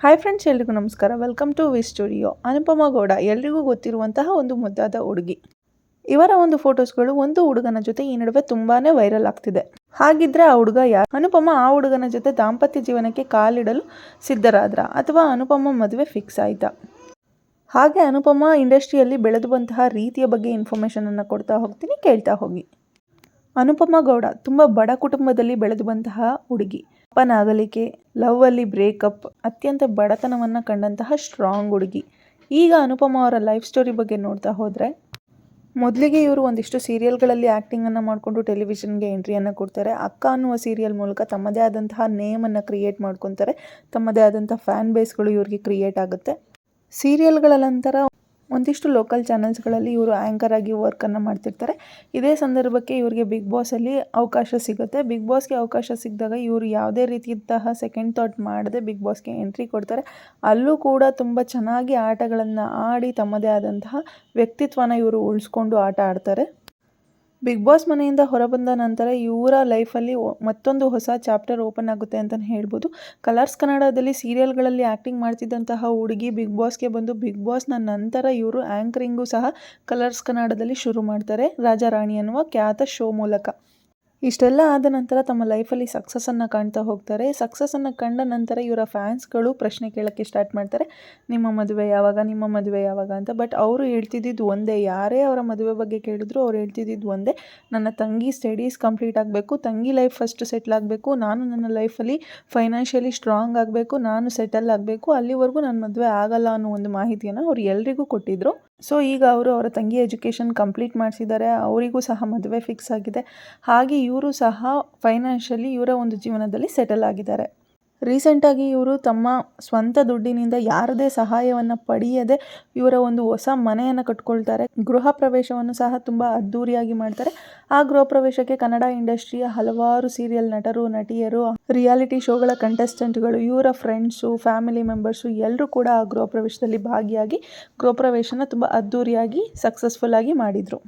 Hi friends, ಎಲ್ರಿಗೂ ನಮಸ್ಕಾರ. Welcome to V studio. Anupama Gowda ಎಲ್ರಿಗೂ ಗೊತ್ತಿರುವಂತಹ ಒಂದು ಮುದ್ದಾದ ಹುಡುಗಿ. ಇವರ ಒಂದು ಫೋಟೋಸ್ಗಳು ಒಂದು ಹುಡುಗನ ಜೊತೆ ಈ ನಡುವೆ ತುಂಬಾನೇ ವೈರಲ್ ಆಗ್ತಿದೆ. ಹಾಗಿದ್ರೆ ಆ ಹುಡುಗ ಯಾರು? ಅನುಪಮ ಆ ಹುಡುಗನ ಜೊತೆ ದಾಂಪತ್ಯ ಜೀವನಕ್ಕೆ ಕಾಲಿಡಲು ಸಿದ್ಧರಾದ್ರ ಅಥವಾ ಅನುಪಮ ಮದುವೆ ಫಿಕ್ಸ್ ಆಯ್ತಾ? ಹಾಗೆ ಅನುಪಮ ಇಂಡಸ್ಟ್ರಿಯಲ್ಲಿ ಬೆಳೆದು ಬಂತಹ ರೀತಿಯ ಬಗ್ಗೆ ಇನ್ಫಾರ್ಮೇಷನ್ ಅನ್ನು ಕೊಡ್ತಾ ಹೋಗ್ತೀನಿ, ಕೇಳ್ತಾ ಹೋಗಿ. ಅನುಪಮಾ ಗೌಡ ತುಂಬ ಬಡ ಕುಟುಂಬದಲ್ಲಿ ಬೆಳೆದು ಬಂತಹ ಹುಡುಗಿ. ಅಪ್ಪನ ಅಗಲಿಕೆ, ಲವ್ ಅಲ್ಲಿ ಬ್ರೇಕಪ್, ಅತ್ಯಂತ ಬಡತನವನ್ನು ಕಂಡಂತಹ ಸ್ಟ್ರಾಂಗ್ ಹುಡುಗಿ. ಈಗ ಅನುಪಮಾ ಅವರ ಲೈಫ್ ಸ್ಟೋರಿ ಬಗ್ಗೆ ನೋಡ್ತಾ ಹೋದರೆ, ಮೊದಲಿಗೆ ಇವರು ಒಂದಿಷ್ಟು ಸೀರಿಯಲ್ಗಳಲ್ಲಿ ಆ್ಯಕ್ಟಿಂಗನ್ನು ಮಾಡಿಕೊಂಡು ಟೆಲಿವಿಷನ್ಗೆ ಎಂಟ್ರಿಯನ್ನು ಕೊಡ್ತಾರೆ. ಅಕ್ಕ ಅನ್ನುವ ಸೀರಿಯಲ್ ಮೂಲಕ ತಮ್ಮದೇ ಆದಂತಹ ನೇಮನ್ನು ಕ್ರಿಯೇಟ್ ಮಾಡ್ಕೊತಾರೆ. ತಮ್ಮದೇ ಆದಂಥ ಫ್ಯಾನ್ ಬೇಸ್ಗಳು ಇವ್ರಿಗೆ ಕ್ರಿಯೇಟ್ ಆಗುತ್ತೆ. ಸೀರಿಯಲ್ಗಳ ನಂತರ ಒಂದಿಷ್ಟು ಲೋಕಲ್ ಚಾನಲ್ಸ್ಗಳಲ್ಲಿ ಇವರು ಆ್ಯಂಕರ್ ಆಗಿ ವರ್ಕನ್ನು ಮಾಡ್ತಿರ್ತಾರೆ. ಇದೇ ಸಂದರ್ಭಕ್ಕೆ ಇವರಿಗೆ ಬಿಗ್ ಬಾಸಲ್ಲಿ ಅವಕಾಶ ಸಿಗುತ್ತೆ. ಬಿಗ್ ಬಾಸ್ಗೆ ಅವಕಾಶ ಸಿಕ್ಕಿದಾಗ ಇವರು ಯಾವುದೇ ರೀತಿಯಂತಹ ಸೆಕೆಂಡ್ ಥಾಟ್ ಮಾಡದೆ ಬಿಗ್ ಬಾಸ್ಗೆ ಎಂಟ್ರಿ ಕೊಡ್ತಾರೆ. ಅಲ್ಲೂ ಕೂಡ ತುಂಬ ಚೆನ್ನಾಗಿ ಆಟಗಳನ್ನು ಆಡಿ ತಮ್ಮದೇ ಆದಂತಹ ವ್ಯಕ್ತಿತ್ವನ ಇವರು ಉಳಿಸ್ಕೊಂಡು ಆಟ ಆಡ್ತಾರೆ. ಬಿಗ್ ಬಾಸ್ ಮನೆಯಿಂದ ಹೊರಬಂದ ನಂತರ ಇವರ ಲೈಫಲ್ಲಿ ಮತ್ತೊಂದು ಹೊಸ ಚಾಪ್ಟರ್ ಓಪನ್ ಆಗುತ್ತೆ ಅಂತಲೇ ಹೇಳ್ಬೋದು. ಕಲರ್ಸ್ ಕನ್ನಡದಲ್ಲಿ ಸೀರಿಯಲ್ಗಳಲ್ಲಿ ಆ್ಯಕ್ಟಿಂಗ್ ಮಾಡ್ತಿದ್ದಂತಹ ಹುಡುಗಿ ಬಿಗ್ ಬಾಸ್ಗೆ ಬಂದು ಬಿಗ್ ಬಾಸ್ನ ನಂತರ ಇವರು ಆ್ಯಂಕರಿಂಗು ಸಹ ಕಲರ್ಸ್ ಕನ್ನಡದಲ್ಲಿ ಶುರು ಮಾಡ್ತಾರೆ, ರಾಜಾ ರಾಣಿ ಅನ್ನುವ ಖ್ಯಾತ ಶೋ ಮೂಲಕ. ಇಷ್ಟೆಲ್ಲ ಆದ ನಂತರ ತಮ್ಮ ಲೈಫಲ್ಲಿ ಸಕ್ಸಸ್ಸನ್ನು ಕಾಣ್ತಾ ಹೋಗ್ತಾರೆ. ಸಕ್ಸಸ್ಸನ್ನು ಕಂಡ ನಂತರ ಇವರ ಫ್ಯಾನ್ಸ್ಗಳು ಪ್ರಶ್ನೆ ಕೇಳೋಕ್ಕೆ ಸ್ಟಾರ್ಟ್ ಮಾಡ್ತಾರೆ, ನಿಮ್ಮ ಮದುವೆ ಯಾವಾಗ, ನಿಮ್ಮ ಮದುವೆ ಯಾವಾಗ ಅಂತ. ಬಟ್ ಅವರು ಹೇಳ್ತಿದ್ದಿದ್ದು ಒಂದೇ, ಯಾರೇ ಅವರ ಮದುವೆ ಬಗ್ಗೆ ಕೇಳಿದ್ರು ಅವ್ರು ಹೇಳ್ತಿದ್ದಿದ್ದು ಒಂದೇ, ನನ್ನ ತಂಗಿ ಸ್ಟಡೀಸ್ ಕಂಪ್ಲೀಟ್ ಆಗಬೇಕು, ತಂಗಿ ಲೈಫ್ ಫಸ್ಟ್ ಸೆಟ್ಲ್ ಆಗಬೇಕು, ನಾನು ನನ್ನ ಲೈಫಲ್ಲಿ ಫೈನಾನ್ಷಿಯಲಿ ಸ್ಟ್ರಾಂಗ್ ಆಗಬೇಕು, ನಾನು ಸೆಟಲ್ ಆಗಬೇಕು, ಅಲ್ಲಿವರೆಗೂ ನನ್ನ ಮದುವೆ ಆಗಲ್ಲ ಅನ್ನೋ ಒಂದು ಮಾಹಿತಿಯನ್ನು ಅವ್ರು ಎಲ್ರಿಗೂ ಕೊಟ್ಟಿದ್ದರು. ಸೊ ಈಗ ಅವರು ಅವರ ತಂಗಿ ಎಜುಕೇಷನ್ ಕಂಪ್ಲೀಟ್ ಮಾಡಿಸಿದ್ದಾರೆ, ಅವರಿಗೂ ಸಹ ಮದುವೆ ಫಿಕ್ಸ್ ಆಗಿದೆ. ಹಾಗೆ ಇವರು ಸಹ ಫೈನಾನ್ಷಿಯಲಿ ಇವರ ಒಂದು ಜೀವನದಲ್ಲಿ ಸೆಟಲ್ ಆಗಿದ್ದಾರೆ. ರೀಸೆಂಟಾಗಿ ಇವರು ತಮ್ಮ ಸ್ವಂತ ದುಡ್ಡಿನಿಂದ ಯಾರದೇ ಸಹಾಯವನ್ನು ಪಡೆಯದೆ ಇವರ ಒಂದು ಹೊಸ ಮನೆಯನ್ನು ಕಟ್ಕೊಳ್ತಾರೆ. ಗೃಹ ಪ್ರವೇಶವನ್ನು ಸಹ ತುಂಬ ಅದ್ಧೂರಿಯಾಗಿ ಮಾಡ್ತಾರೆ. ಆ ಗೃಹ ಪ್ರವೇಶಕ್ಕೆ ಕನ್ನಡ ಇಂಡಸ್ಟ್ರಿಯ ಹಲವಾರು ಸೀರಿಯಲ್ ನಟರು, ನಟಿಯರು, ರಿಯಾಲಿಟಿ ಶೋಗಳ ಕಂಟೆಸ್ಟೆಂಟ್ಗಳು, ಇವರ ಫ್ರೆಂಡ್ಸು, ಫ್ಯಾಮಿಲಿ ಮೆಂಬರ್ಸು ಎಲ್ಲರೂ ಕೂಡ ಆ ಗೃಹ ಪ್ರವೇಶದಲ್ಲಿ ಭಾಗಿಯಾಗಿ ಗೃಹ ಪ್ರವೇಶನ ತುಂಬ ಅದ್ಧೂರಿಯಾಗಿ ಸಕ್ಸಸ್ಫುಲ್ಲಾಗಿ ಮಾಡಿದರು.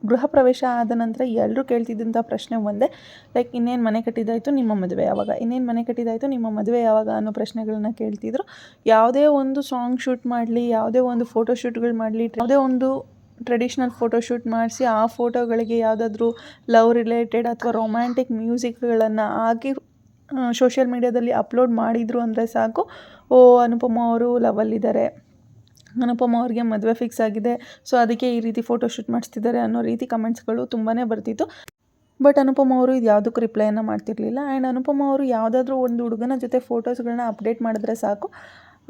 ಗೃಹ ಪ್ರವೇಶ ಆದ ನಂತರ ಎಲ್ಲರೂ ಕೇಳ್ತಿದ್ದಂಥ ಪ್ರಶ್ನೆ ಒಂದೇ, ಲೈಕ್ ಇನ್ನೇನು ಮನೆ ಕಟ್ಟಿದ್ದಾಯಿತು, ನಿಮ್ಮ ಮದುವೆ ಯಾವಾಗ, ಇನ್ನೇನು ಮನೆ ಕಟ್ಟಿದ್ದಾಯಿತು, ನಿಮ್ಮ ಮದುವೆ ಯಾವಾಗ ಅನ್ನೋ ಪ್ರಶ್ನೆಗಳನ್ನ ಕೇಳ್ತಿದ್ರು. ಯಾವುದೇ ಒಂದು ಸಾಂಗ್ ಶೂಟ್ ಮಾಡಲಿ, ಯಾವುದೇ ಒಂದು ಫೋಟೋಶೂಟ್ಗಳು ಮಾಡಲಿ, ಯಾವುದೇ ಒಂದು ಟ್ರೆಡಿಷ್ನಲ್ ಫೋಟೋಶೂಟ್ ಮಾಡಿಸಿ ಆ ಫೋಟೋಗಳಿಗೆ ಯಾವುದಾದ್ರೂ ಲವ್ ರಿಲೇಟೆಡ್ ಅಥವಾ ರೊಮ್ಯಾಂಟಿಕ್ ಮ್ಯೂಸಿಕ್ಗಳನ್ನು ಹಾಕಿ ಸೋಷಿಯಲ್ ಮೀಡಿಯಾದಲ್ಲಿ ಅಪ್ಲೋಡ್ ಮಾಡಿದರು ಅಂದರೆ ಸಾಕು, ಓ ಅನುಪಮ ಅವರು ಲವಲ್ಲಿದ್ದಾರೆ, ಅನುಪಮ ಅವ್ರಿಗೆ ಮದುವೆ ಫಿಕ್ಸ್ ಆಗಿದೆ, ಸೊ ಅದಕ್ಕೆ ಈ ರೀತಿ ಫೋಟೋಶೂಟ್ ಮಾಡಿಸ್ತಿದ್ದಾರೆ ಅನ್ನೋ ರೀತಿ ಕಮೆಂಟ್ಸ್ಗಳು ತುಂಬಾ ಬರ್ತಿತ್ತು. ಬಟ್ ಅನುಪಮ ಅವರು ಇದು ಯಾವುದಕ್ಕೂ ರಿಪ್ಲೈಯನ್ನು ಮಾಡ್ತಿರ್ಲಿಲ್ಲ. ಆ್ಯಂಡ್ ಅನುಪಮ ಅವರು ಯಾವುದಾದ್ರೂ ಒಂದು ಹುಡುಗನ ಜೊತೆ ಫೋಟೋಸ್ಗಳನ್ನ ಅಪ್ಡೇಟ್ ಮಾಡಿದ್ರೆ ಸಾಕು,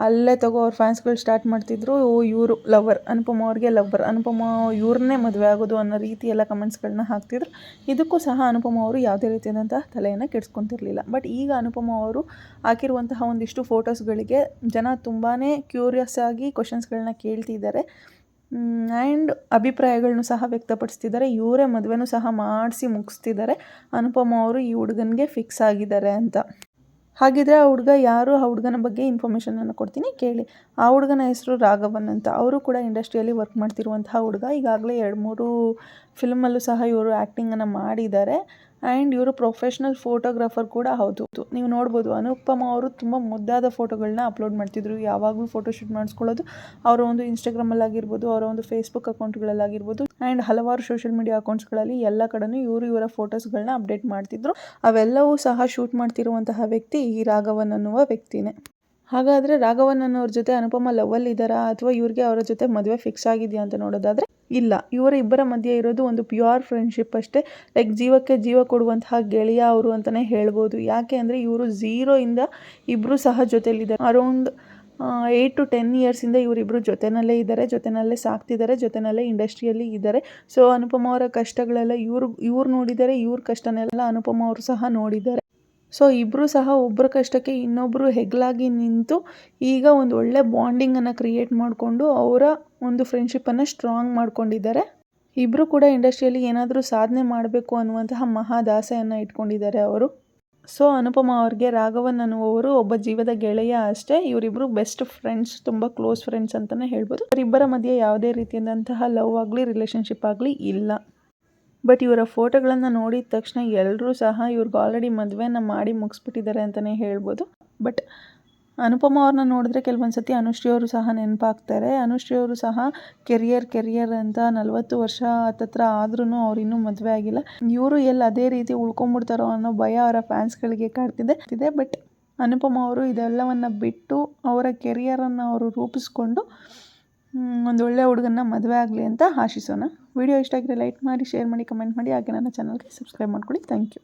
ಅಲ್ಲೇ ಅವ್ರ ಫ್ಯಾನ್ಸ್ಗಳು ಸ್ಟಾರ್ಟ್ ಮಾಡ್ತಿದ್ರು, ಓ ಇವರು ಲವರ್, ಅನುಪಮ ಅವ್ರಿಗೆ ಲವರ್, ಅನುಪಮ ಇವ್ರನ್ನೇ ಮದುವೆ ಆಗೋದು ಅನ್ನೋ ರೀತಿ ಎಲ್ಲ ಕಮೆಂಟ್ಸ್ಗಳನ್ನ ಹಾಕ್ತಿದ್ರು. ಇದಕ್ಕೂ ಸಹ ಅನುಪಮ ಅವರು ಯಾವುದೇ ರೀತಿಯಾದಂತಹ ತಲೆಯನ್ನು ಕೆಡಿಸ್ಕೊತಿರ್ಲಿಲ್ಲ. ಬಟ್ ಈಗ ಅನುಪಮ ಅವರು ಹಾಕಿರುವಂತಹ ಒಂದಿಷ್ಟು ಫೋಟೋಸ್ಗಳಿಗೆ ಜನ ತುಂಬಾ ಕ್ಯೂರಿಯಸ್ ಆಗಿ ಕ್ವಶನ್ಸ್ಗಳನ್ನ ಕೇಳ್ತಿದ್ದಾರೆ ಆ್ಯಂಡ್ ಅಭಿಪ್ರಾಯಗಳನ್ನು ಸಹ ವ್ಯಕ್ತಪಡಿಸ್ತಿದ್ದಾರೆ. ಇವರೇ ಮದುವೆನೂ ಸಹ ಮಾಡಿಸಿ ಮುಗಿಸ್ತಿದ್ದಾರೆ, ಅನುಪಮ ಅವರು ಈ ಹುಡುಗನಿಗೆ ಫಿಕ್ಸ್ ಆಗಿದ್ದಾರೆ ಅಂತ. ಹಾಗಿದ್ರೆ ಆ ಹುಡುಗ ಯಾರು, ಆ ಹುಡುಗನ ಬಗ್ಗೆ ಇನ್ಫಾರ್ಮೇಷನನ್ನು ಕೊಡ್ತೀನಿ, ಕೇಳಿ. ಆ ಹುಡುಗನ ಹೆಸರು ರಾಘವನ್ ಅಂತ. ಅವರು ಕೂಡ ಇಂಡಸ್ಟ್ರಿಯಲ್ಲಿ ವರ್ಕ್ ಮಾಡ್ತಿರುವಂತಹ ಹುಡುಗ. ಈಗಾಗಲೇ 2-3 ಫಿಲ್ಮಲ್ಲೂ ಸಹ ಇವರು ಆ್ಯಕ್ಟಿಂಗನ್ನು ಮಾಡಿದ್ದಾರೆ. ಆ್ಯಂಡ್ ಇವರು ಪ್ರೊಫೆಷ್ನಲ್ ಫೋಟೋಗ್ರಾಫರ್ ಕೂಡ ಹೌದು. ನೀವು ನೋಡ್ಬೋದು, ಅನುಪಮ ಅವರು ತುಂಬ ಮುದ್ದಾದ ಫೋಟೋಗಳನ್ನ ಅಪ್ಲೋಡ್ ಮಾಡ್ತಿದ್ರು. ಯಾವಾಗಲೂ ಫೋಟೋಶೂಟ್ ಮಾಡಿಸ್ಕೊಳ್ಳೋದು ಅವರ ಒಂದು ಇನ್ಸ್ಟಾಗ್ರಾಮಲ್ಲಾಗಿರ್ಬೋದು, ಅವರ ಒಂದು ಫೇಸ್ಬುಕ್ ಅಕೌಂಟ್ಗಳಲ್ಲಾಗಿರ್ಬೋದು, ಆ್ಯಂಡ್ ಹಲವಾರು ಸೋಷಿಯಲ್ ಮೀಡಿಯಾ ಅಕೌಂಟ್ಸ್ಗಳಲ್ಲಿ ಎಲ್ಲ ಕಡೆನೂ ಇವರ ಫೋಟೋಸ್ಗಳನ್ನ ಅಪ್ಡೇಟ್ ಮಾಡ್ತಿದ್ರು. ಅವೆಲ್ಲವೂ ಸಹ ಶೂಟ್ ಮಾಡ್ತಿರುವಂತಹ ವ್ಯಕ್ತಿ ಈ ರಾಘವನ್ ಅನ್ನುವ ವ್ಯಕ್ತಿನೇ. ಹಾಗಾದರೆ ರಾಘವನ್ ಅನ್ನೋರ ಜೊತೆ ಅನುಪಮ ಲವ್ವಲ್ಲಿದ್ದಾರಾ ಅಥವಾ ಇವ್ರಿಗೆ ಅವರ ಜೊತೆ ಮದುವೆ ಫಿಕ್ಸ್ ಆಗಿದೆಯಾ ಅಂತ ನೋಡೋದಾದರೆ, ಇಲ್ಲ, ಇವರ ಇಬ್ಬರ ಮಧ್ಯೆ ಇರೋದು ಒಂದು ಪ್ಯೂರ್ ಫ್ರೆಂಡ್ಶಿಪ್ ಅಷ್ಟೇ. ಲೈಕ್ ಜೀವಕ್ಕೆ ಜೀವ ಕೊಡುವಂತಹ ಗೆಳೆಯ ಅವರು ಅಂತಲೇ ಹೇಳ್ಬೋದು. ಯಾಕೆ ಅಂದರೆ ಇವರು 0ಇಂದ ಇಬ್ಬರು ಸಹ ಜೊತೆಯಲ್ಲಿದ್ದಾರೆ. ಅರೌಂಡ್ 8 to 10 ಇಯರ್ಸಿಂದ ಇವರಿಬ್ಬರು ಜೊತೆಯಲ್ಲೇ ಇದ್ದಾರೆ, ಜೊತೆಯಲ್ಲೇ ಸಾಕ್ತಿದ್ದಾರೆ, ಜೊತೆಯಲ್ಲೇ ಇಂಡಸ್ಟ್ರಿಯಲ್ಲಿ ಇದ್ದಾರೆ. ಸೊ ಅನುಪಮ ಅವರ ಕಷ್ಟಗಳೆಲ್ಲ ಇವ್ರು ನೋಡಿದ್ದಾರೆ, ಇವ್ರ ಕಷ್ಟನೆಲ್ಲ ಅನುಪಮ ಅವರು ಸಹ ನೋಡಿದ್ದಾರೆ. ಸೊ ಇಬ್ಬರು ಸಹ ಒಬ್ಬರ ಕಷ್ಟಕ್ಕೆ ಇನ್ನೊಬ್ಬರು ಹೆಗಲಾಗಿ ನಿಂತು ಈಗ ಒಂದು ಒಳ್ಳೆ ಬಾಂಡಿಂಗನ್ನು ಕ್ರಿಯೇಟ್ ಮಾಡಿಕೊಂಡು ಅವರ ಒಂದು ಫ್ರೆಂಡ್ಶಿಪ್ಪನ್ನು ಸ್ಟ್ರಾಂಗ್ ಮಾಡ್ಕೊಂಡಿದ್ದಾರೆ. ಇಬ್ಬರು ಕೂಡ ಇಂಡಸ್ಟ್ರಿಯಲ್ಲಿ ಏನಾದರೂ ಸಾಧನೆ ಮಾಡಬೇಕು ಅನ್ನುವಂತಹ ಮಹಾದಾಸೆಯನ್ನು ಇಟ್ಕೊಂಡಿದ್ದಾರೆ ಅವರು. ಸೊ ಅನುಪಮ ಅವ್ರಿಗೆ ರಾಘವನ್ ಅನ್ನುವವರು ಒಬ್ಬ ಜೀವದ ಗೆಳೆಯ ಅಷ್ಟೇ. ಇವರಿಬ್ಬರು ಬೆಸ್ಟ್ ಫ್ರೆಂಡ್ಸ್, ತುಂಬ ಕ್ಲೋಸ್ ಫ್ರೆಂಡ್ಸ್ ಅಂತಲೇ ಹೇಳ್ಬೋದು. ಇವರಿಬ್ಬರ ಮಧ್ಯೆ ಯಾವುದೇ ರೀತಿಯಾದಂತಹ ಲವ್ ಆಗಲಿ ರಿಲೇಷನ್ಶಿಪ್ ಆಗಲಿ ಇಲ್ಲ. ಬಟ್ ಇವರ ಫೋಟೋಗಳನ್ನು ನೋಡಿದ ತಕ್ಷಣ ಎಲ್ಲರೂ ಸಹ ಇವ್ರಿಗೆ ಆಲ್ರೆಡಿ ಮದುವೆನ ಮಾಡಿ ಮುಗಿಸ್ಬಿಟ್ಟಿದ್ದಾರೆ ಅಂತಲೇ ಹೇಳ್ಬೋದು. ಬಟ್ ಅನುಪಮ ಅವ್ರನ್ನ ನೋಡಿದ್ರೆ ಕೆಲವೊಂದು ಸತಿ ಅನುಶ್ರೀ ಅವರು ಸಹ ನೆನಪಾಗ್ತಾರೆ. ಅನುಶ್ರೀ ಅವರು ಸಹ ಕೆರಿಯರ್ ಅಂತ 40 ವರ್ಷ ಹತ್ತತ್ರ ಆದ್ರೂ ಅವ್ರು ಇನ್ನೂ ಮದುವೆ ಆಗಿಲ್ಲ. ಇವರು ಎಲ್ಲಿ ಅದೇ ರೀತಿ ಉಳ್ಕೊಂಡ್ಬಿಡ್ತಾರೋ ಅನ್ನೋ ಭಯ ಅವರ ಫ್ಯಾನ್ಸ್ಗಳಿಗೆ ಕಾಡ್ತಿದೆ. ಬಟ್ ಅನುಪಮ ಅವರು ಇದೆಲ್ಲವನ್ನು ಬಿಟ್ಟು ಅವರ ಕೆರಿಯರನ್ನು ಅವರು ರೂಪಿಸ್ಕೊಂಡು ಒಂದು ಒಳ್ಳೆಯ ಹುಡುಗನ್ನ ಮದುವೆ ಆಗಲಿ ಅಂತ ಆಶಿಸೋಣ. ವಿಡಿಯೋ ಇಷ್ಟ ಆಗಿದ್ರೆ ಲೈಕ್ ಮಾಡಿ, ಶೇರ್ ಮಾಡಿ, ಕಮೆಂಟ್ ಮಾಡಿ, ಹಾಗೆ ನನ್ನ ಚಾನಲ್ಗೆ ಸಬ್ಸ್ಕ್ರೈಬ್ ಮಾಡ್ಕೊಳ್ಳಿ. Thank you.